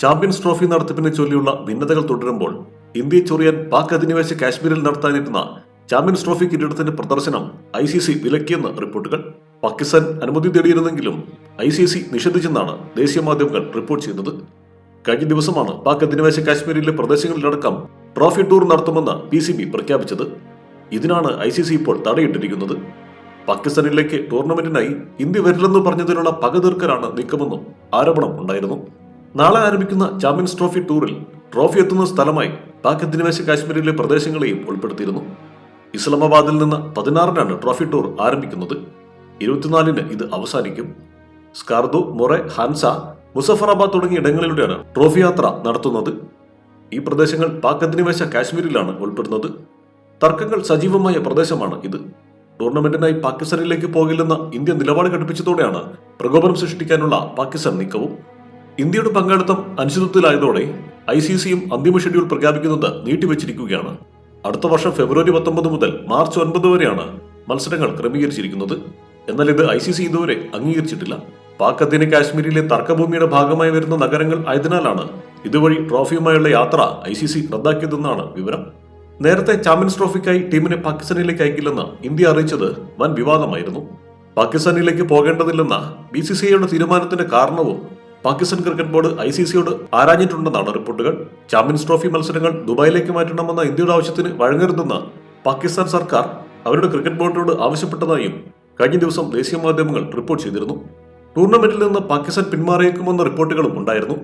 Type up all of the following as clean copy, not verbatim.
Champions trophy നടത്തിപ്പിനെ ചൊല്ലിയുള്ള ഭിന്നതകൾ തുടരുമ്പോൾ ഇന്ത്യയെ ചൊറിയാൻ പാക് അധിനിവേശ കാശ്മീരിൽ നടത്താനിരുന്ന ചാമ്പ്യൻസ് ട്രോഫി കിരീടത്തിന്റെ പ്രദർശനം ICC വിലക്കിയെന്ന് റിപ്പോർട്ടുകൾ. പാകിസ്ഥാൻ അനുമതി തേടിയിരുന്നെങ്കിലും ICC നിഷേധിച്ചെന്നാണ് ദേശീയ മാധ്യമങ്ങൾ റിപ്പോർട്ട് ചെയ്തത്. കഴിഞ്ഞ ദിവസമാണ് പാക് അധിനിവേശ കാശ്മീരിലെ പ്രദേശങ്ങളിലടക്കം ട്രോഫി ടൂർ നടത്തുമെന്ന് PCB പ്രഖ്യാപിച്ചത്. ഇതിനാണ് ICC ഇപ്പോൾ തടയിട്ടിരിക്കുന്നത്. പാകിസ്ഥാനിലേക്ക് ടൂർണമെന്റിനായി ഇന്ത്യ വരില്ലെന്ന് പറഞ്ഞതിലുള്ള പക തീർക്കലാണ് നീക്കമെന്നും ആരോപണം ഉണ്ടായിരുന്നു. നാളെ ആരംഭിക്കുന്ന ചാമ്പ്യൻസ് ട്രോഫി ടൂറിൽ ട്രോഫി എത്തുന്ന സ്ഥലമായി പാക് അധിനിവേശ കാശ്മീരിലെ പ്രദേശങ്ങളെയും ഉൾപ്പെടുത്തിയിരുന്നു. ഇസ്ലാമാബാദിൽ നിന്ന് 16-നാണ് ട്രോഫി ടൂർ ആരംഭിക്കുന്നത്. 24-ന് ഇത് അവസാനിക്കും. സ്കാർദു, മൊറെ, ഹാൻസ, മുസഫറാബാദ് തുടങ്ങിയ ഇടങ്ങളിലൂടെയാണ് ട്രോഫി യാത്ര നടത്തുന്നത്. ഈ പ്രദേശങ്ങൾ പാക് അധിനിവേശ കാശ്മീരിലാണ് ഉൾപ്പെടുന്നത്. തർക്കങ്ങൾ സജീവമായ പ്രദേശമാണ് ഇത്. ടൂർണമെന്റിനായി പാകിസ്ഥാനിലേക്ക് പോകില്ലെന്ന ഇന്ത്യ നിലപാട് ഘടിപ്പിച്ചതോടെയാണ് പ്രകോപനം സൃഷ്ടിക്കാനുള്ള പാകിസ്ഥാൻ നീക്കവും. ഇന്ത്യയുടെ പങ്കാളിത്തം അനിശ്ചിതത്വത്തിലായതോടെ ICCയും അന്തിമ ഷെഡ്യൂൾ പ്രഖ്യാപിക്കുന്നത് നീട്ടിവെച്ചിരിക്കുകയാണ്. അടുത്ത വർഷം ഫെബ്രുവരി 19 മുതൽ മാർച്ച് 9 വരെയാണ് മത്സരങ്ങൾ ക്രമീകരിച്ചിരിക്കുന്നത്. എന്നാൽ ഇത് ICC ഇതുവരെ അംഗീകരിച്ചിട്ടില്ല. പാക് അധീന കാശ്മീരിലെ തർക്കഭൂമിയുടെ ഭാഗമായി വരുന്ന നഗരങ്ങൾ ആയതിനാലാണ് ഇതുവഴി ട്രോഫിയുമായുള്ള യാത്ര ICC റദ്ദാക്കിയതെന്നാണ് വിവരം. നേരത്തെ ചാമ്പ്യൻസ് ട്രോഫിക്കായി ടീമിനെ പാകിസ്ഥാനിലേക്ക് അയക്കില്ലെന്ന് ഇന്ത്യ അറിയിച്ചത് വൻ വിവാദമായിരുന്നു. പാകിസ്ഥാനിലേക്ക് പോകേണ്ടതില്ലെന്ന BCCIയുടെ തീരുമാനത്തിന്റെ കാരണവും പാകിസ്ഥാൻ ക്രിക്കറ്റ് ബോർഡ് ICCയോട് ആരാഞ്ഞിട്ടുണ്ടെന്നാണ് റിപ്പോർട്ടുകൾ. ചാമ്പ്യൻസ് ട്രോഫി മത്സരങ്ങൾ ദുബായിലേക്ക് മാറ്റണമെന്ന ഇന്ത്യയുടെ ആവശ്യത്തിന് വഴങ്ങരുതെന്ന് പാകിസ്ഥാൻ സർക്കാർ അവരുടെ ക്രിക്കറ്റ് ബോർഡിനോട് ആവശ്യപ്പെട്ടതായും കഴിഞ്ഞ ദിവസം ദേശീയ മാധ്യമങ്ങൾ റിപ്പോർട്ട് ചെയ്തിരുന്നു. ടൂർണമെന്റിൽ നിന്ന് പാകിസ്ഥാൻ പിന്മാറിയേക്കുമെന്ന റിപ്പോർട്ടുകളും ഉണ്ടായിരുന്നു.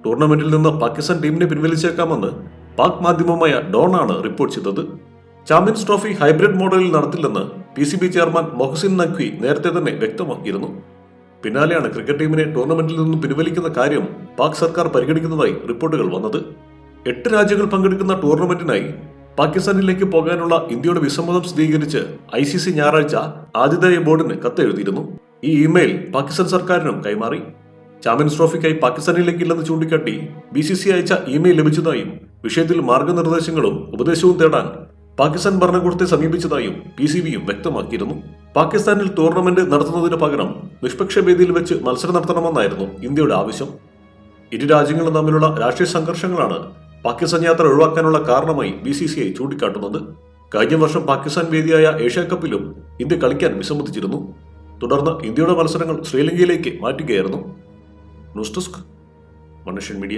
ടൂർണമെന്റിൽ നിന്ന് പാകിസ്ഥാൻ ടീമിനെ പിൻവലിച്ചേക്കാമെന്ന് പാക് മാധ്യമമായ ഡോൺ ആണ് റിപ്പോർട്ട് ചെയ്തത്. ചാമ്പ്യൻസ് ട്രോഫി ഹൈബ്രിഡ് മോഡലിൽ നടത്തില്ലെന്ന് PCB ചെയർമാൻ മൊഹസിൻ നഖ്വി നേരത്തെ തന്നെ വ്യക്തമാക്കിയിരുന്നു. പിന്നാലെയാണ് ക്രിക്കറ്റ് ടീമിനെ ടൂർണമെന്റിൽ നിന്നും പിൻവലിക്കുന്ന കാര്യം പാക് സർക്കാർ പരിഗണിക്കുന്നതായി റിപ്പോർട്ടുകൾ വന്നത്. 8 രാജ്യങ്ങൾ പങ്കെടുക്കുന്ന ടൂർണമെന്റിനായി പാകിസ്ഥാനിലേക്ക് പോകാനുള്ള ഇന്ത്യയുടെ വിസമ്മതം സ്ഥിരീകരിച്ച് ICC ഞായറാഴ്ച ആതിഥേയ ബോർഡിന് കത്തെഴുതിയിരുന്നു. ഈ ഇമെയിൽ പാകിസ്ഥാൻ സർക്കാരിനും കൈമാറി. ചാമ്പ്യൻസ് ട്രോഫിക്കായി പാകിസ്ഥാനിലേക്കില്ലെന്ന് ചൂണ്ടിക്കാട്ടി BCCI അയച്ച ഇമെയിൽ ലഭിച്ചതായും വിഷയത്തിൽ മാർഗനിർദ്ദേശങ്ങളും ഉപദേശവും തേടാൻ പാകിസ്ഥാൻ ഭരണകൂടത്തെ സമീപിച്ചതായും PCBയും വ്യക്തമാക്കിയിരുന്നു. പാകിസ്ഥാനിൽ ടൂർണമെന്റ് നടത്തുന്നതിന് പകരം നിഷ്പക്ഷ വേദിയിൽ വെച്ച് മത്സരം നടത്തണമെന്നായിരുന്നു ഇന്ത്യയുടെ ആവശ്യം. ഇരു രാജ്യങ്ങളും തമ്മിലുള്ള രാഷ്ട്രീയ സംഘർഷങ്ങളാണ് പാകിസ്ഥാൻ യാത്ര ഒഴിവാക്കാനുള്ള കാരണമായി BCCI ചൂണ്ടിക്കാട്ടുന്നത്. കഴിഞ്ഞ വർഷം പാകിസ്ഥാൻ വേദിയായ ഏഷ്യ കപ്പിലും ഇന്ത്യ കളിക്കാൻ വിസമ്മതിച്ചിരുന്നു. തുടർന്ന് ഇന്ത്യയുടെ മത്സരങ്ങൾ ശ്രീലങ്കയിലേക്ക് മാറ്റുകയായിരുന്നു. ന്യൂസ് ഡെസ്ക്, മനുഷ്യൻ മീഡിയ.